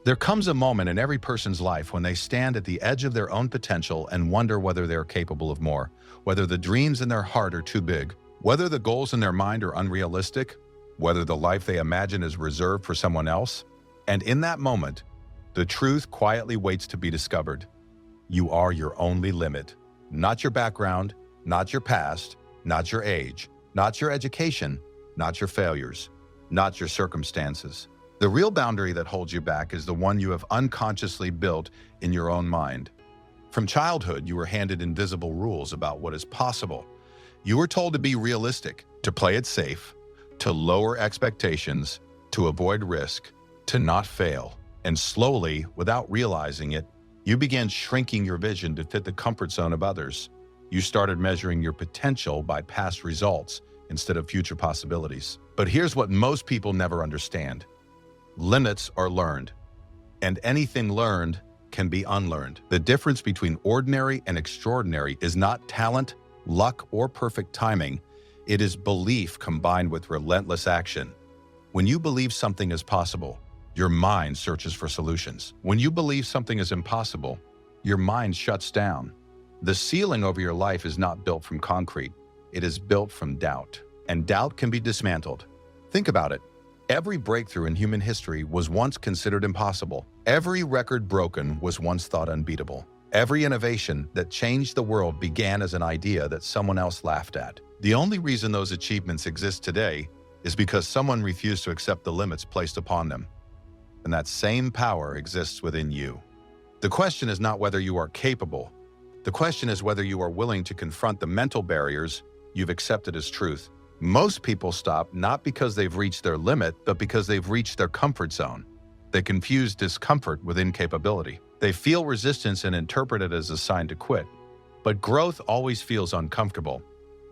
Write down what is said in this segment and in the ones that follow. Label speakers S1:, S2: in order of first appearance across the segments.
S1: There comes a moment in every person's life when they stand at the edge of their own potential and wonder whether they're capable of more, whether the dreams in their heart are too big, whether the goals in their mind are unrealistic, whether the life they imagine is reserved for someone else. And in that moment, the truth quietly waits to be discovered. You are your only limit. Not your background, not your past, not your age, not your education, not your failures, not your circumstances. The real boundary that holds you back is the one you have unconsciously built in your own mind. From childhood, you were handed invisible rules about what is possible. You were told to be realistic, to play it safe, to lower expectations, to avoid risk, to not fail. And slowly, without realizing it, you began shrinking your vision to fit the comfort zone of others. You started measuring your potential by past results instead of future possibilities. But here's what most people never understand. Limits are learned, and anything learned can be unlearned. The difference between ordinary and extraordinary is not talent, luck, or perfect timing. It is belief combined with relentless action. When you believe something is possible, your mind searches for solutions. When you believe something is impossible, your mind shuts down. The ceiling over your life is not built from concrete. It is built from doubt, and doubt can be dismantled. Think about it. Every breakthrough in human history was once considered impossible. Every record broken was once thought unbeatable. Every innovation that changed the world began as an idea that someone else laughed at. The only reason those achievements exist today is because someone refused to accept the limits placed upon them. And that same power exists within you. The question is not whether you are capable. The question is whether you are willing to confront the mental barriers you've accepted as truth. Most people stop not because they've reached their limit, but because they've reached their comfort zone. They confuse discomfort with incapability. They feel resistance and interpret it as a sign to quit. But growth always feels uncomfortable.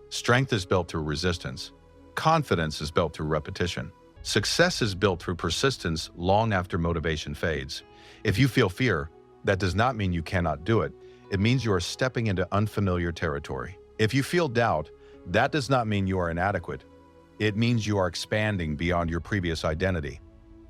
S1: Strength is built through resistance. Confidence is built through repetition. Success is built through persistence long after motivation fades. If you feel fear, that does not mean you cannot do it. It means you are stepping into unfamiliar territory. If you feel doubt, that does not mean you are inadequate. It means you are expanding beyond your previous identity.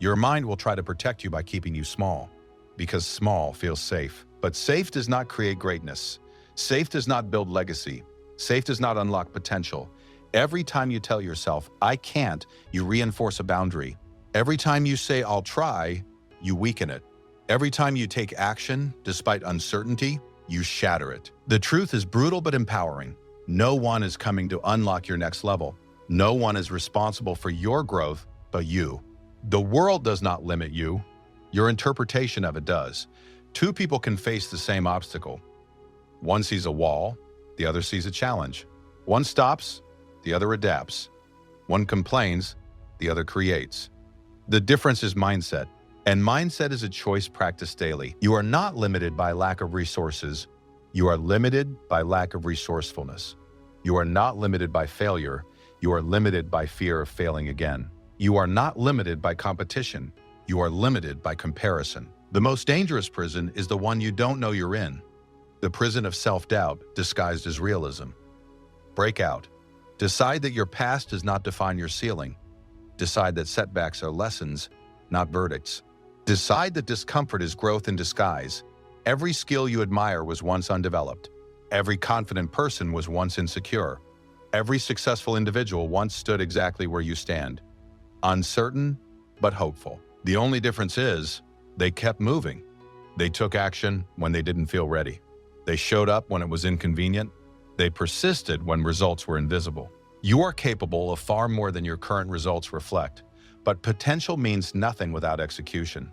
S1: Your mind will try to protect you by keeping you small, because small feels safe. But safe does not create greatness. Safe does not build legacy. Safe does not unlock potential. Every time you tell yourself, I can't, you reinforce a boundary. Every time you say, I'll try, you weaken it. Every time you take action, despite uncertainty, you shatter it. The truth is brutal but empowering. No one is coming to unlock your next level. No one is responsible for your growth but you. The world does not limit you. Your interpretation of it does. Two people can face the same obstacle. One sees a wall, the other sees a challenge. One stops, the other adapts. One complains, the other creates. The difference is mindset, and mindset is a choice practiced daily. You are not limited by lack of resources. You are limited by lack of resourcefulness. You are not limited by failure. You are limited by fear of failing again. You are not limited by competition. You are limited by comparison. The most dangerous prison is the one you don't know you're in. The prison of self-doubt disguised as realism. Break out. Decide that your past does not define your ceiling. Decide that setbacks are lessons, not verdicts. Decide that discomfort is growth in disguise. Every skill you admire was once undeveloped. Every confident person was once insecure. Every successful individual once stood exactly where you stand. Uncertain, but hopeful. The only difference is, they kept moving. They took action when they didn't feel ready. They showed up when it was inconvenient. They persisted when results were invisible. You are capable of far more than your current results reflect, but potential means nothing without execution.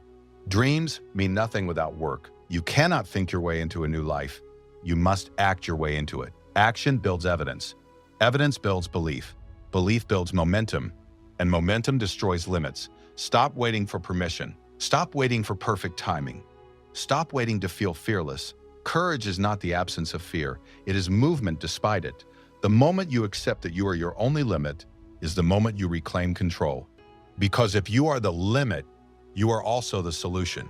S1: Dreams mean nothing without work. You cannot think your way into a new life. You must act your way into it. Action builds evidence. Evidence builds belief. Belief builds momentum. And momentum destroys limits. Stop waiting for permission. Stop waiting for perfect timing. Stop waiting to feel fearless. Courage is not the absence of fear. It is movement despite it. The moment you accept that you are your only limit is the moment you reclaim control. Because if you are the limit, you are also the solution.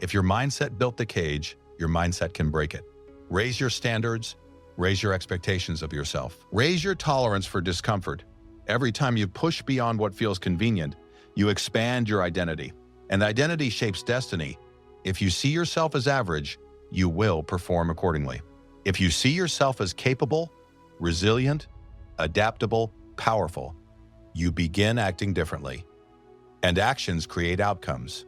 S1: If your mindset built the cage, your mindset can break it. Raise your standards, raise your expectations of yourself. Raise your tolerance for discomfort. Every time you push beyond what feels convenient, you expand your identity. And identity shapes destiny. If you see yourself as average, you will perform accordingly. If you see yourself as capable, resilient, adaptable, powerful, you begin acting differently. And actions create outcomes.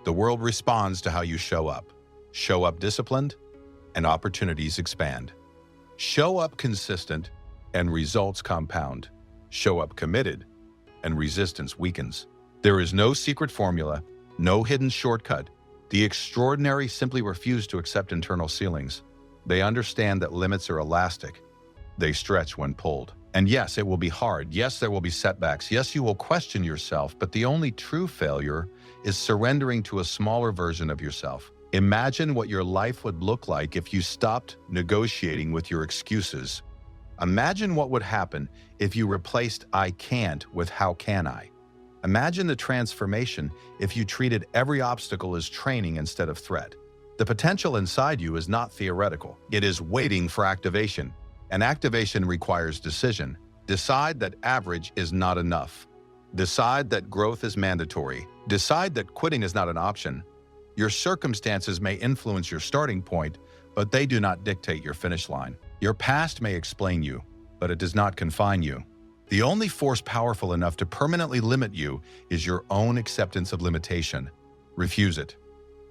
S1: The world responds to how you show up. Show up disciplined, and opportunities expand. Show up consistent, and results compound. Show up committed, and resistance weakens. There is no secret formula, no hidden shortcut. The extraordinary simply refuse to accept internal ceilings. They understand that limits are elastic. They stretch when pulled. And yes, it will be hard. Yes, there will be setbacks. Yes, you will question yourself, but the only true failure is surrendering to a smaller version of yourself. Imagine what your life would look like if you stopped negotiating with your excuses. Imagine what would happen if you replaced "I can't" with "How can I?" Imagine the transformation if you treated every obstacle as training instead of threat. The potential inside you is not theoretical. It is waiting for activation. And activation requires decision. Decide that average is not enough. Decide that growth is mandatory. Decide that quitting is not an option. Your circumstances may influence your starting point, but they do not dictate your finish line. Your past may explain you, but it does not confine you. The only force powerful enough to permanently limit you is your own acceptance of limitation. Refuse it.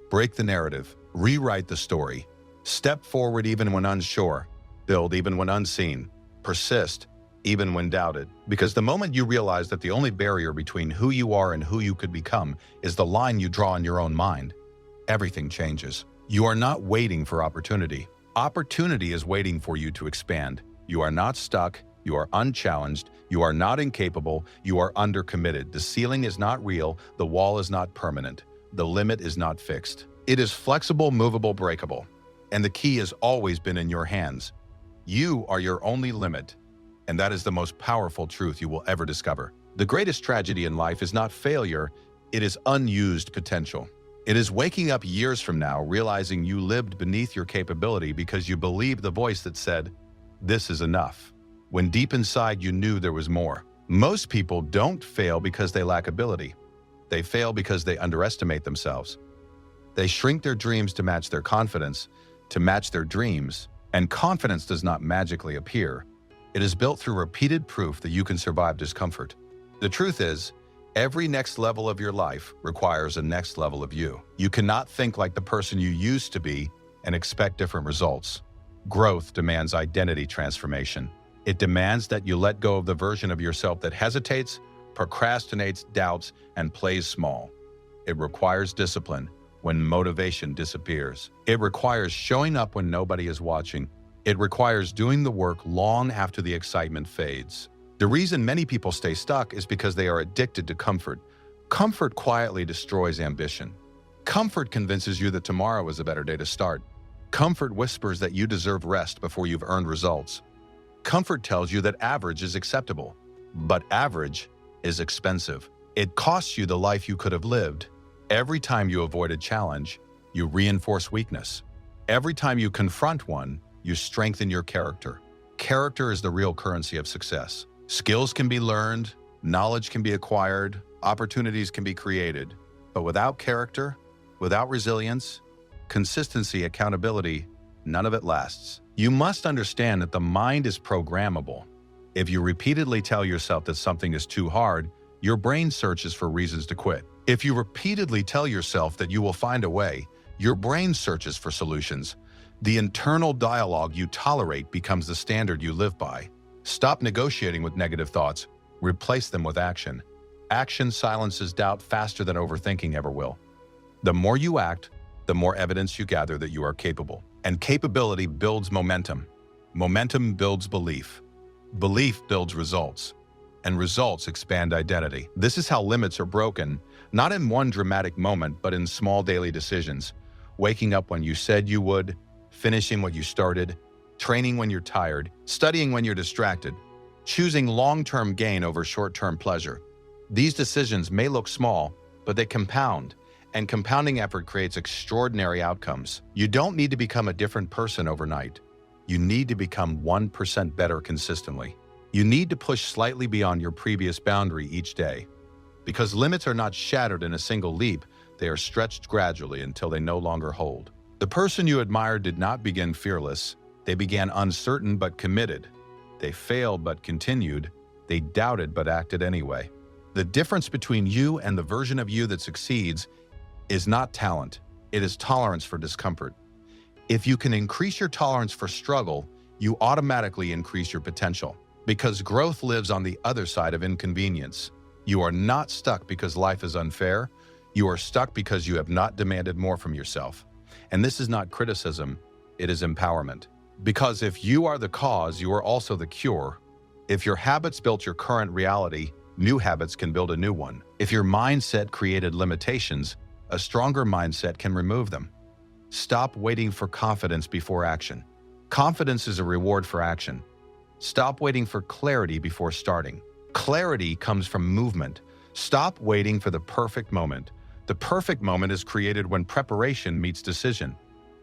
S1: Break the narrative. Rewrite the story. Step forward even when unsure. Build even when unseen. Persist even when doubted. Because the moment you realize that the only barrier between who you are and who you could become is the line you draw in your own mind, everything changes. You are not waiting for opportunity. Opportunity is waiting for you to expand. You are not stuck. You are unchallenged. You are not incapable. You are undercommitted. The ceiling is not real. The wall is not permanent. The limit is not fixed. It is flexible, movable, breakable. And the key has always been in your hands. You are your only limit. And that is the most powerful truth you will ever discover. The greatest tragedy in life is not failure. It is unused potential. It is waking up years from now realizing you lived beneath your capability because you believed the voice that said, "This is enough," when deep inside you knew there was more. Most people don't fail because they lack ability. They fail because they underestimate themselves. They shrink their dreams to match their confidence, to match their dreams, and confidence does not magically appear. It is built through repeated proof that you can survive discomfort. The truth is, every next level of your life requires a next level of you. You cannot think like the person you used to be and expect different results. Growth demands identity transformation. It demands that you let go of the version of yourself that hesitates, procrastinates, doubts, and plays small. It requires discipline when motivation disappears. It requires showing up when nobody is watching. It requires doing the work long after the excitement fades. The reason many people stay stuck is because they are addicted to comfort. Comfort quietly destroys ambition. Comfort convinces you that tomorrow is a better day to start. Comfort whispers that you deserve rest before you've earned results. Comfort tells you that average is acceptable, but average is expensive. It costs you the life you could have lived. Every time you avoid a challenge, you reinforce weakness. Every time you confront one, you strengthen your character. Character is the real currency of success. Skills can be learned, knowledge can be acquired, opportunities can be created. But without character, without resilience, consistency, accountability, none of it lasts. You must understand that the mind is programmable. If you repeatedly tell yourself that something is too hard, your brain searches for reasons to quit. If you repeatedly tell yourself that you will find a way, your brain searches for solutions. The internal dialogue you tolerate becomes the standard you live by. Stop negotiating with negative thoughts. Replace them with action. Action silences doubt faster than overthinking ever will. The more you act, the more evidence you gather that you are capable. And capability builds momentum. Momentum builds belief. Belief builds results. And results expand identity. This is how limits are broken, not in one dramatic moment, but in small daily decisions. Waking up when you said you would, finishing what you started, training when you're tired, studying when you're distracted, choosing long-term gain over short-term pleasure. These decisions may look small, but they compound, and compounding effort creates extraordinary outcomes. You don't need to become a different person overnight. You need to become 1% better consistently. You need to push slightly beyond your previous boundary each day. Because limits are not shattered in a single leap, They are stretched gradually until they no longer hold. The person you admired did not begin fearless. They began uncertain but committed. They failed but continued. They doubted but acted anyway. The difference between you and the version of you that succeeds is not talent. It is tolerance for discomfort. If you can increase your tolerance for struggle, you automatically increase your potential, because growth lives on the other side of inconvenience. You are not stuck because life is unfair. You are stuck because you have not demanded more from yourself. And this is not criticism, it is empowerment. Because if you are the cause, you are also the cure. If your habits built your current reality, new habits can build a new one. If your mindset created limitations, a stronger mindset can remove them. Stop waiting for confidence before action. Confidence is a reward for action. Stop waiting for clarity before starting. Clarity comes from movement. Stop waiting for the perfect moment. The perfect moment is created when preparation meets decision.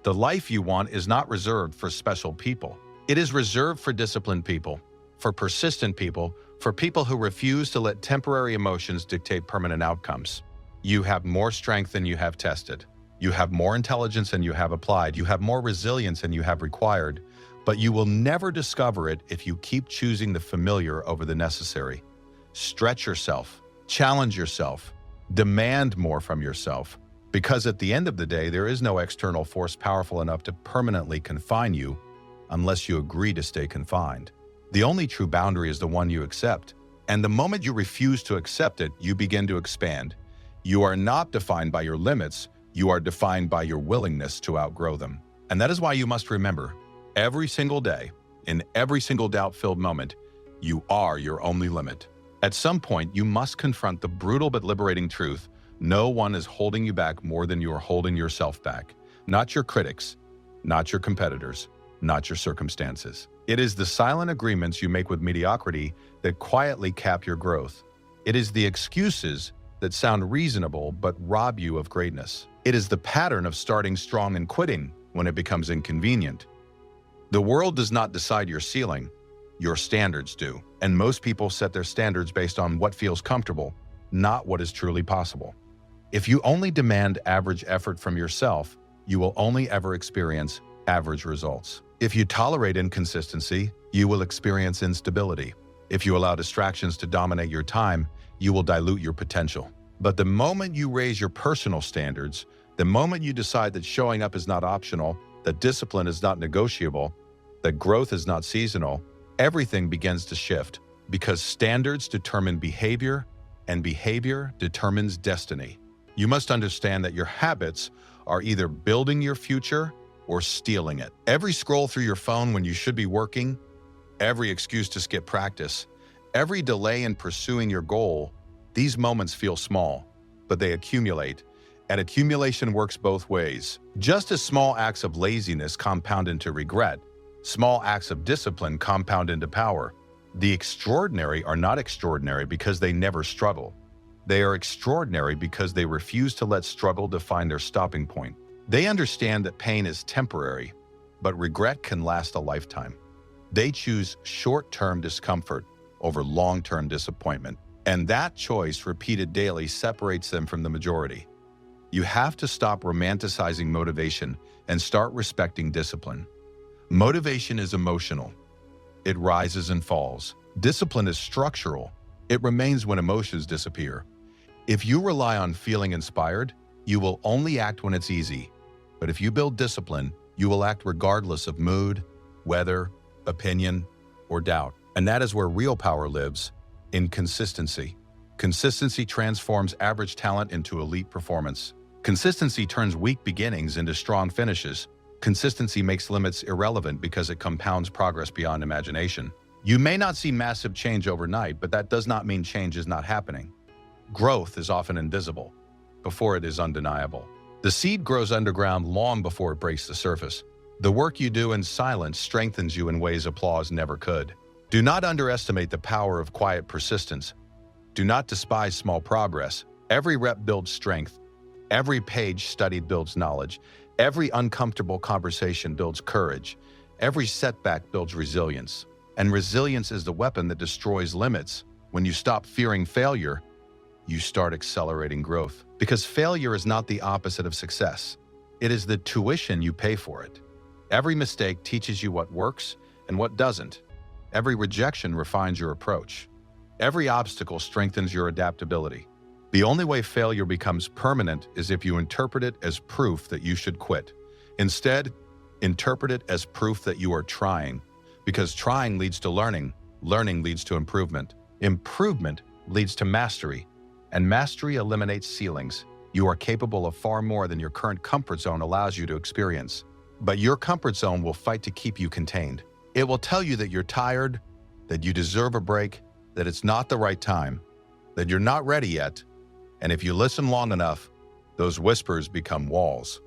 S1: The life you want is not reserved for special people. It is reserved for disciplined people, for persistent people, for people who refuse to let temporary emotions dictate permanent outcomes. You have more strength than you have tested. You have more intelligence than you have applied. You have more resilience than you have required. But you will never discover it if you keep choosing the familiar over the necessary. Stretch yourself. Challenge yourself. Demand more from yourself. Because at the end of the day, there is no external force powerful enough to permanently confine you unless you agree to stay confined. The only true boundary is the one you accept. And the moment you refuse to accept it, you begin to expand. You are not defined by your limits. You are defined by your willingness to outgrow them. And that is why you must remember, every single day, in every single doubt-filled moment, you are your only limit. At some point, you must confront the brutal but liberating truth. No one is holding you back more than you are holding yourself back. Not your critics, not your competitors, not your circumstances. It is the silent agreements you make with mediocrity that quietly cap your growth. It is the excuses that sound reasonable but rob you of greatness. It is the pattern of starting strong and quitting when it becomes inconvenient. The world does not decide your ceiling, your standards do. And most people set their standards based on what feels comfortable, not what is truly possible. If you only demand average effort from yourself, you will only ever experience average results. If you tolerate inconsistency, you will experience instability. If you allow distractions to dominate your time, you will dilute your potential. But the moment you raise your personal standards, the moment you decide that showing up is not optional, that discipline is not negotiable, that growth is not seasonal, everything begins to shift, because standards determine behavior, and behavior determines destiny. You must understand that your habits are either building your future or stealing it. Every scroll through your phone when you should be working, every excuse to skip practice, every delay in pursuing your goal, these moments feel small, but they accumulate, and accumulation works both ways. Just as small acts of laziness compound into regret, small acts of discipline compound into power. The extraordinary are not extraordinary because they never struggle. They are extraordinary because they refuse to let struggle define their stopping point. They understand that pain is temporary, but regret can last a lifetime. They choose short-term discomfort over long-term disappointment. And that choice, repeated daily, separates them from the majority. You have to stop romanticizing motivation and start respecting discipline. Motivation is emotional. It rises and falls. Discipline is structural. It remains when emotions disappear. If you rely on feeling inspired, you will only act when it's easy. But if you build discipline, you will act regardless of mood, weather, opinion, or doubt. And that is where real power lives, in consistency. Consistency transforms average talent into elite performance. Consistency turns weak beginnings into strong finishes. Consistency makes limits irrelevant because it compounds progress beyond imagination. You may not see massive change overnight, but that does not mean change is not happening. Growth is often invisible before it is undeniable. The seed grows underground long before it breaks the surface. The work you do in silence strengthens you in ways applause never could. Do not underestimate the power of quiet persistence. Do not despise small progress. Every rep builds strength. Every page studied builds knowledge. Every uncomfortable conversation builds courage. Every setback builds resilience. And resilience is the weapon that destroys limits. When you stop fearing failure, you start accelerating growth. Because failure is not the opposite of success. It is the tuition you pay for it. Every mistake teaches you what works and what doesn't. Every rejection refines your approach. Every obstacle strengthens your adaptability. The only way failure becomes permanent is if you interpret it as proof that you should quit. Instead, interpret it as proof that you are trying, because trying leads to learning, learning leads to improvement, improvement leads to mastery, and mastery eliminates ceilings. You are capable of far more than your current comfort zone allows you to experience. But your comfort zone will fight to keep you contained. It will tell you that you're tired, that you deserve a break, that it's not the right time, that you're not ready yet. And if you listen long enough, those whispers become walls.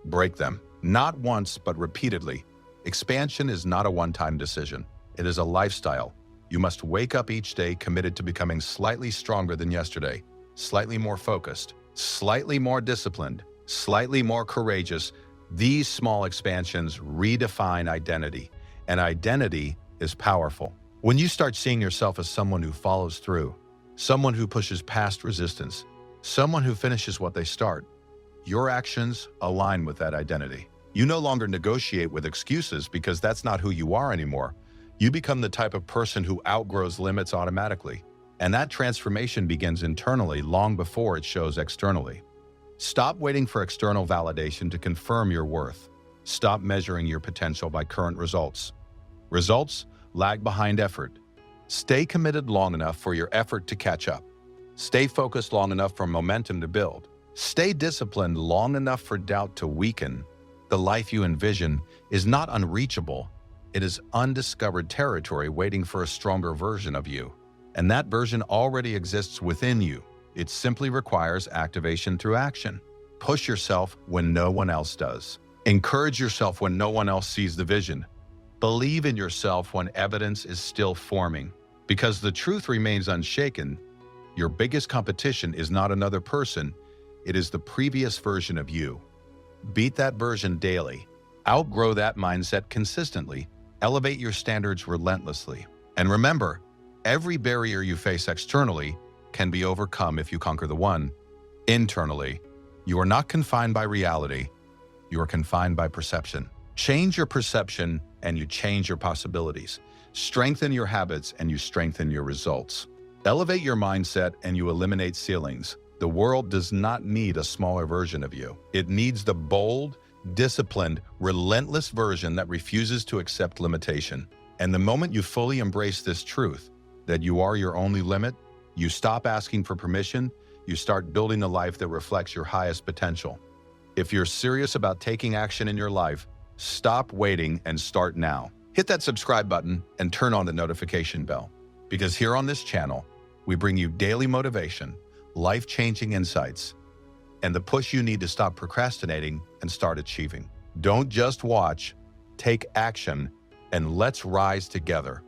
S1: Break them, not once, but repeatedly. Expansion is not a one-time decision. It is a lifestyle. You must wake up each day committed to becoming slightly stronger than yesterday, slightly more focused, slightly more disciplined, slightly more courageous. These small expansions redefine identity, and identity is powerful. When you start seeing yourself as someone who follows through, someone who pushes past resistance, someone who finishes what they start, your actions align with that identity. You no longer negotiate with excuses because that's not who you are anymore. You become the type of person who outgrows limits automatically. And that transformation begins internally long before it shows externally. Stop waiting for external validation to confirm your worth. Stop measuring your potential by current results. Results lag behind effort. Stay committed long enough for your effort to catch up. Stay focused long enough for momentum to build. Stay disciplined long enough for doubt to weaken. The life you envision is not unreachable. It is undiscovered territory waiting for a stronger version of you. And that version already exists within you. It simply requires activation through action. Push yourself when no one else does. Encourage yourself when no one else sees the vision. Believe in yourself when evidence is still forming. Because the truth remains unshaken, your biggest competition is not another person, it is the previous version of you. Beat that version daily. Outgrow that mindset consistently. Elevate your standards relentlessly. And remember, every barrier you face externally can be overcome if you conquer the one internally. You are not confined by reality. You are confined by perception. Change your perception and you change your possibilities. Strengthen your habits and you strengthen your results. Elevate your mindset and you eliminate ceilings. The world does not need a smaller version of you. It needs the bold, disciplined, relentless version that refuses to accept limitation. And the moment you fully embrace this truth, that you are your only limit, you stop asking for permission, you start building a life that reflects your highest potential. If you're serious about taking action in your life, stop waiting and start now. Hit that subscribe button and turn on the notification bell. Because here on this channel, we bring you daily motivation, life-changing insights, and the push you need to stop procrastinating and start achieving. Don't just watch, take action, and let's rise together.